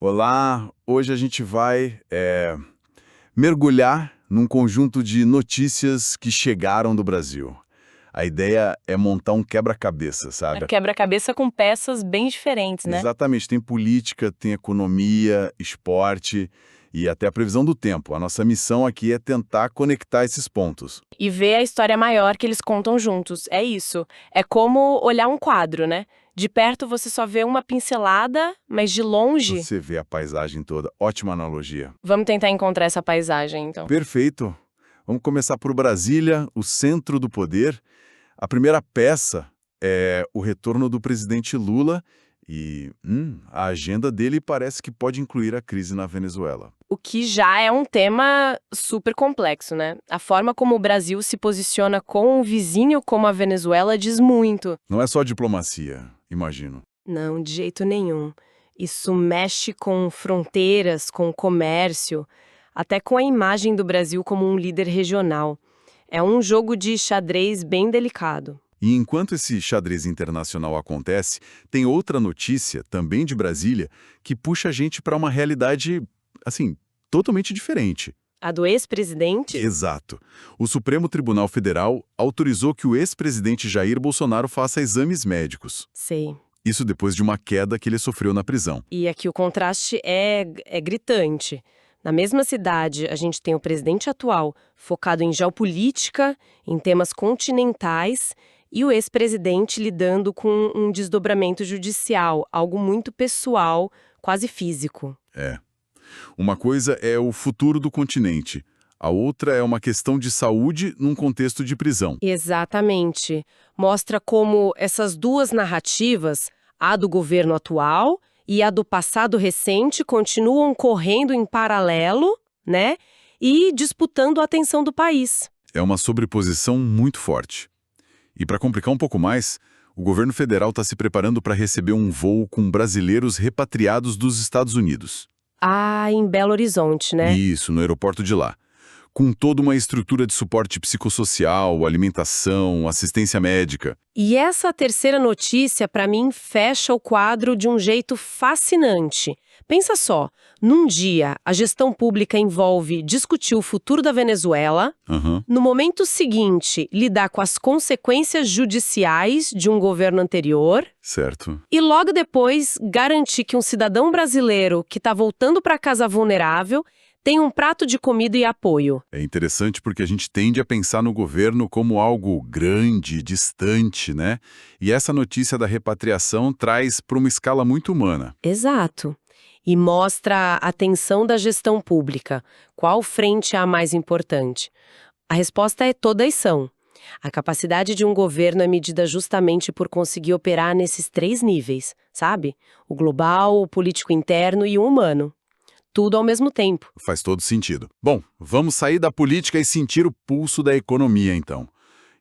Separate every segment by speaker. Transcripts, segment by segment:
Speaker 1: Olá, hoje a gente vai mergulhar num conjunto de notícias que chegaram do Brasil. A ideia é montar um quebra-cabeça,
Speaker 2: É
Speaker 1: sabe?
Speaker 2: quebra-cabeça com peças bem diferentes, né?
Speaker 1: Exatamente, tem política, tem economia, esporte e até a previsão do tempo. A nossa missão aqui é tentar conectar esses pontos.
Speaker 2: E ver a história maior que eles contam juntos. É isso. É como olhar um quadro, né? De perto você só vê uma pincelada, mas de longe.
Speaker 1: Você vê a paisagem toda. Ótima analogia.
Speaker 2: Vamos tentar encontrar essa paisagem, então.
Speaker 1: Perfeito. Vamos começar por Brasília, o centro do poder. A primeira peça é o retorno do presidente Lula e a agenda dele parece que pode incluir a crise na Venezuela.
Speaker 2: O que já é um tema super complexo, né? A forma como o Brasil se posiciona com um vizinho como a Venezuela diz muito.
Speaker 1: Não é só diplomacia, imagino.
Speaker 2: Não, de jeito nenhum. Isso mexe com fronteiras, com comércio, até com a imagem do Brasil como um líder regional. É um jogo de xadrez bem delicado.
Speaker 1: E enquanto esse xadrez internacional acontece, tem outra notícia, também de Brasília, que puxa a gente para uma realidade, assim, totalmente diferente.
Speaker 2: A do ex-presidente?
Speaker 1: Exato. O Supremo Tribunal Federal autorizou que o ex-presidente Jair Bolsonaro faça exames médicos.
Speaker 2: Sei.
Speaker 1: Isso depois de uma queda que ele sofreu na prisão.
Speaker 2: E aqui o contraste é gritante. Na mesma cidade, a gente tem o presidente atual focado em geopolítica, em temas continentais, e o ex-presidente lidando com um desdobramento judicial, algo muito pessoal, quase físico.
Speaker 1: É. Uma coisa é o futuro do continente. A outra é uma questão de saúde num contexto de prisão.
Speaker 2: Exatamente. Mostra como essas duas narrativas, a do governo atual e a do passado recente, continuam correndo em paralelo, né? E disputando a atenção do país.
Speaker 1: É uma sobreposição muito forte. E para complicar um pouco mais, o governo federal está se preparando para receber um voo com brasileiros repatriados dos Estados Unidos.
Speaker 2: Ah, em Belo Horizonte, né?
Speaker 1: Isso, no aeroporto de lá. Com toda uma estrutura de suporte psicossocial, alimentação, assistência médica.
Speaker 2: E essa terceira notícia, para mim, fecha o quadro de um jeito fascinante. Pensa só, num dia, a gestão pública envolve discutir o futuro da Venezuela,
Speaker 1: Aham.
Speaker 2: no momento seguinte, lidar com as consequências judiciais de um governo anterior,
Speaker 1: Certo.
Speaker 2: e logo depois garantir que um cidadão brasileiro que está voltando para casa vulnerável tem um prato de comida e apoio.
Speaker 1: É interessante porque a gente tende a pensar no governo como algo grande, distante, né? E essa notícia da repatriação traz para uma escala muito humana.
Speaker 2: Exato. E mostra a atenção da gestão pública. Qual frente é a mais importante? A resposta é todas são. A capacidade de um governo é medida justamente por conseguir operar nesses três níveis, sabe? O global, o político interno e o humano. Tudo ao mesmo tempo.
Speaker 1: Faz todo sentido. Bom, vamos sair da política e sentir o pulso da economia, então.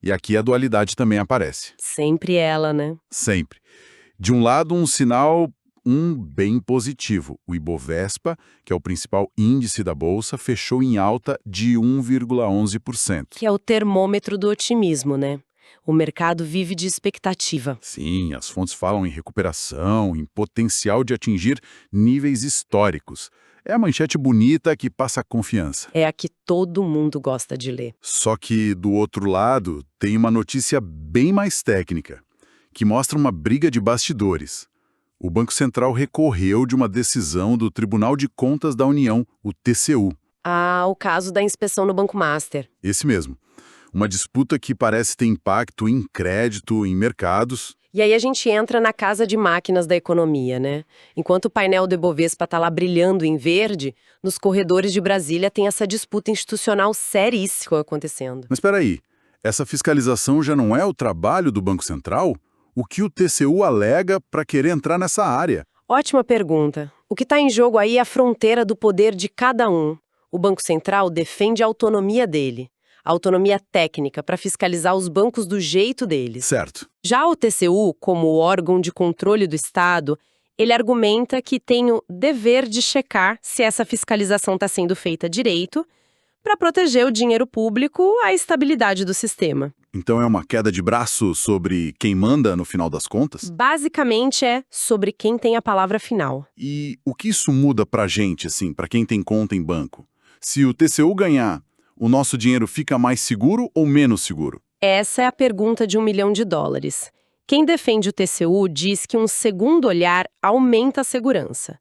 Speaker 1: E aqui a dualidade também aparece.
Speaker 2: Sempre ela, né?
Speaker 1: Sempre. De um lado, um sinal bem positivo. O Ibovespa, que é o principal índice da Bolsa, fechou em alta de 1,11%.
Speaker 2: Que é o termômetro do otimismo, né? O mercado vive de expectativa.
Speaker 1: Sim, as fontes falam em recuperação, em potencial de atingir níveis históricos. É a manchete bonita que passa confiança.
Speaker 2: É a que todo mundo gosta de ler.
Speaker 1: Só que, do outro lado, tem uma notícia bem mais técnica, que mostra uma briga de bastidores. O Banco Central recorreu de uma decisão do Tribunal de Contas da União, o TCU.
Speaker 2: Ah, o caso da inspeção no Banco Master.
Speaker 1: Esse mesmo. Uma disputa que parece ter impacto em crédito, em mercados.
Speaker 2: E aí a gente entra na casa de máquinas da economia, né? Enquanto o painel do Ibovespa está lá brilhando em verde, nos corredores de Brasília tem essa disputa institucional seríssima acontecendo.
Speaker 1: Mas espera aí, essa fiscalização já não é o trabalho do Banco Central? O que o TCU alega para querer entrar nessa área?
Speaker 2: Ótima pergunta. O que está em jogo aí é a fronteira do poder de cada um. O Banco Central defende a autonomia dele. A autonomia técnica para fiscalizar os bancos do jeito deles.
Speaker 1: Certo.
Speaker 2: Já o TCU, como órgão de controle do Estado, ele argumenta que tem o dever de checar se essa fiscalização está sendo feita direito, para proteger o dinheiro público, a estabilidade do sistema.
Speaker 1: Então é uma queda de braço sobre quem manda no final das contas?
Speaker 2: Basicamente é sobre quem tem a palavra final.
Speaker 1: E o que isso muda pra gente, assim, pra quem tem conta em banco? Se o TCU ganhar, o nosso dinheiro fica mais seguro ou menos seguro?
Speaker 2: Essa é a pergunta de $1 milhão. Quem defende o TCU diz que um segundo olhar aumenta a segurança.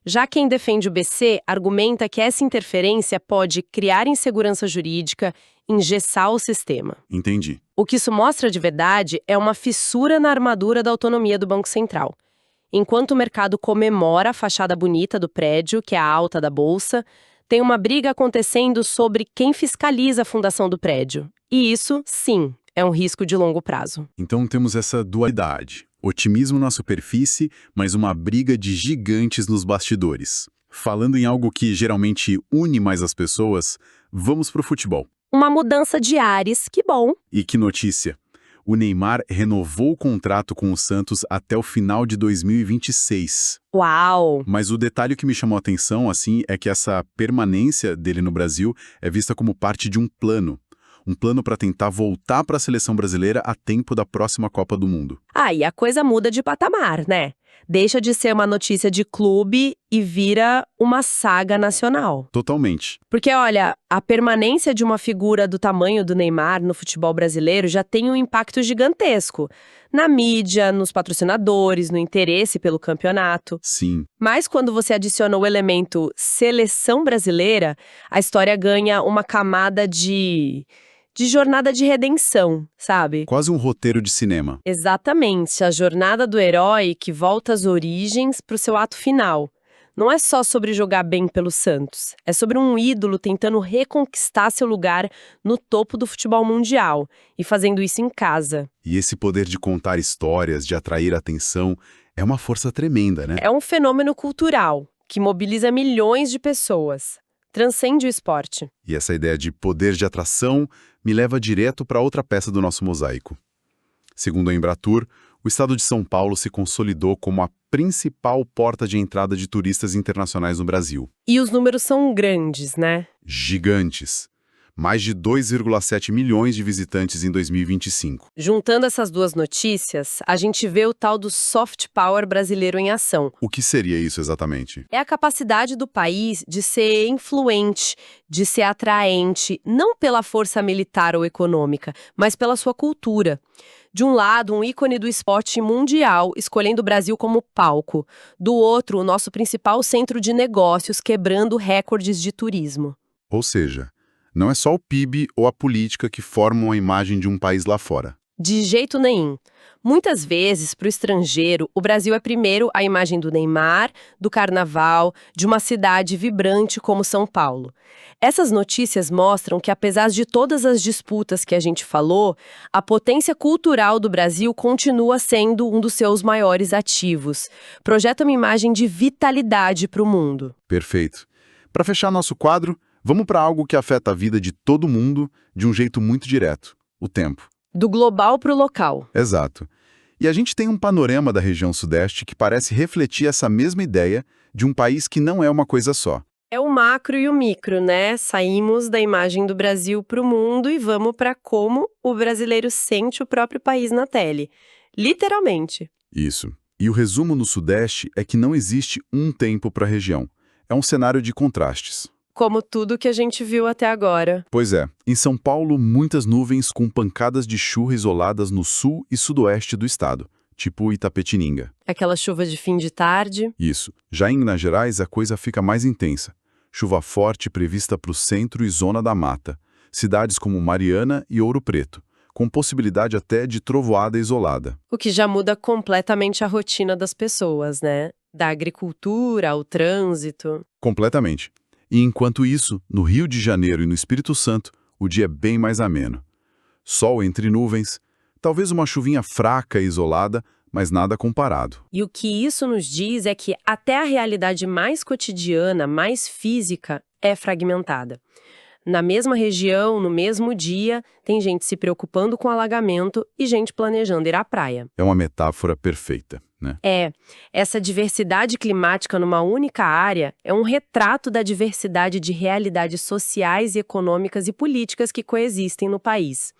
Speaker 2: Já quem defende o BC argumenta que essa interferência pode criar insegurança jurídica, engessar o sistema.
Speaker 1: Entendi.
Speaker 2: O que isso mostra de verdade é uma fissura na armadura da autonomia do Banco Central. Enquanto o mercado comemora a fachada bonita do prédio, que é a alta da bolsa, tem uma briga acontecendo sobre quem fiscaliza a fundação do prédio. E isso, sim, é um risco de longo prazo.
Speaker 1: Então temos essa dualidade. Otimismo na superfície, mas uma briga de gigantes nos bastidores. Falando em algo que geralmente une mais as pessoas, vamos pro futebol.
Speaker 2: Uma mudança de ares, que bom.
Speaker 1: E que notícia! O Neymar renovou o contrato com o Santos até o final de 2026.
Speaker 2: Uau!
Speaker 1: Mas o detalhe que me chamou a atenção, assim, é que essa permanência dele no Brasil é vista como parte de um plano. Um plano para tentar voltar para a seleção brasileira a tempo da próxima Copa do Mundo.
Speaker 2: Aí a coisa muda de patamar, né? Deixa de ser uma notícia de clube e vira uma saga nacional.
Speaker 1: Totalmente.
Speaker 2: Porque, olha, a permanência de uma figura do tamanho do Neymar no futebol brasileiro já tem um impacto gigantesco. Na mídia, nos patrocinadores, no interesse pelo campeonato.
Speaker 1: Sim.
Speaker 2: Mas quando você adiciona o elemento seleção brasileira, a história ganha uma camada de jornada de redenção, sabe?
Speaker 1: Quase um roteiro de cinema.
Speaker 2: Exatamente, a jornada do herói que volta às origens para o seu ato final. Não é só sobre jogar bem pelo Santos, é sobre um ídolo tentando reconquistar seu lugar no topo do futebol mundial e fazendo isso em casa.
Speaker 1: E esse poder de contar histórias, de atrair atenção, é uma força tremenda, né?
Speaker 2: É um fenômeno cultural que mobiliza milhões de pessoas. Transcende o esporte.
Speaker 1: E essa ideia de poder de atração me leva direto para outra peça do nosso mosaico. Segundo a Embratur, o estado de São Paulo se consolidou como a principal porta de entrada de turistas internacionais no Brasil.
Speaker 2: E os números são grandes, né?
Speaker 1: Gigantes. Mais de 2,7 milhões de visitantes em 2025.
Speaker 2: Juntando essas duas notícias, a gente vê o tal do soft power brasileiro em ação.
Speaker 1: O que seria isso exatamente?
Speaker 2: É a capacidade do país de ser influente, de ser atraente, não pela força militar ou econômica, mas pela sua cultura. De um lado, um ícone do esporte mundial, escolhendo o Brasil como palco. Do outro, o nosso principal centro de negócios, quebrando recordes de turismo.
Speaker 1: Ou seja, não é só o PIB ou a política que formam a imagem de um país lá fora.
Speaker 2: De jeito nenhum. Muitas vezes, para o estrangeiro, o Brasil é primeiro a imagem do Neymar, do carnaval, de uma cidade vibrante como São Paulo. Essas notícias mostram que, apesar de todas as disputas que a gente falou, a potência cultural do Brasil continua sendo um dos seus maiores ativos. Projeta uma imagem de vitalidade para o mundo.
Speaker 1: Perfeito. Para fechar nosso quadro, vamos para algo que afeta a vida de todo mundo de um jeito muito direto: o tempo.
Speaker 2: Do global para o local.
Speaker 1: Exato. E a gente tem um panorama da região sudeste que parece refletir essa mesma ideia de um país que não é uma coisa só.
Speaker 2: É o macro e o micro, né? Saímos da imagem do Brasil para o mundo e vamos para como o brasileiro sente o próprio país na tele. Literalmente.
Speaker 1: Isso. E o resumo no Sudeste é que não existe um tempo para a região. É um cenário de contrastes.
Speaker 2: Como tudo que a gente viu até agora.
Speaker 1: Pois é, em São Paulo, muitas nuvens com pancadas de chuva isoladas no sul e sudoeste do estado, tipo Itapetininga.
Speaker 2: Aquela chuva de fim de tarde.
Speaker 1: Isso. Já em Minas Gerais, a coisa fica mais intensa. Chuva forte prevista para o centro e zona da mata. Cidades como Mariana e Ouro Preto, com possibilidade até de trovoada isolada.
Speaker 2: O que já muda completamente a rotina das pessoas, né? Da agricultura ao trânsito.
Speaker 1: Completamente. E enquanto isso, no Rio de Janeiro e no Espírito Santo, o dia é bem mais ameno. Sol entre nuvens, talvez uma chuvinha fraca e isolada, mas nada comparado.
Speaker 2: E o que isso nos diz é que até a realidade mais cotidiana, mais física, é fragmentada. Na mesma região, no mesmo dia, tem gente se preocupando com alagamento e gente planejando ir à praia.
Speaker 1: É uma metáfora perfeita. né?
Speaker 2: Essa diversidade climática numa única área é um retrato da diversidade de realidades sociais e econômicas e políticas que coexistem no país.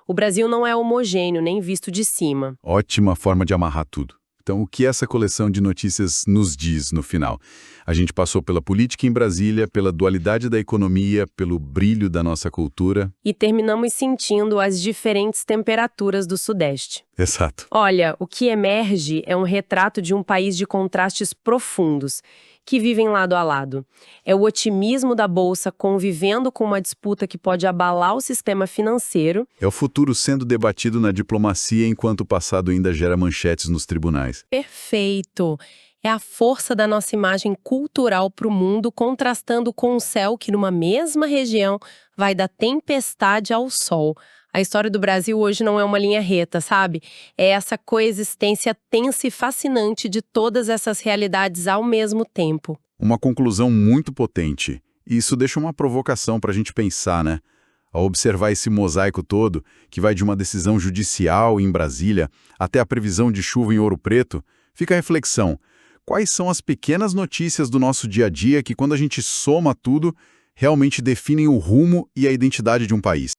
Speaker 2: O Brasil não é homogêneo, nem visto de cima.
Speaker 1: Ótima forma de amarrar tudo. Então, o que essa coleção de notícias nos diz no final? A gente passou pela política em Brasília, pela dualidade da economia, pelo brilho da nossa cultura.
Speaker 2: E terminamos sentindo as diferentes temperaturas do Sudeste.
Speaker 1: Exato.
Speaker 2: Olha, o que emerge é um retrato de um país de contrastes profundos, que vivem lado a lado. É o otimismo da Bolsa convivendo com uma disputa que pode abalar o sistema financeiro.
Speaker 1: É o futuro sendo debatido na diplomacia enquanto o passado ainda gera manchetes nos tribunais.
Speaker 2: Perfeito! É a força da nossa imagem cultural para o mundo contrastando com o céu que, numa mesma região, vai da tempestade ao sol. A história do Brasil hoje não é uma linha reta, sabe? É essa coexistência tensa e fascinante de todas essas realidades ao mesmo tempo.
Speaker 1: Uma conclusão muito potente. E isso deixa uma provocação para a gente pensar, né? Ao observar esse mosaico todo, que vai de uma decisão judicial em Brasília até a previsão de chuva em Ouro Preto, fica a reflexão. Quais são as pequenas notícias do nosso dia a dia que, quando a gente soma tudo, realmente definem o rumo e a identidade de um país?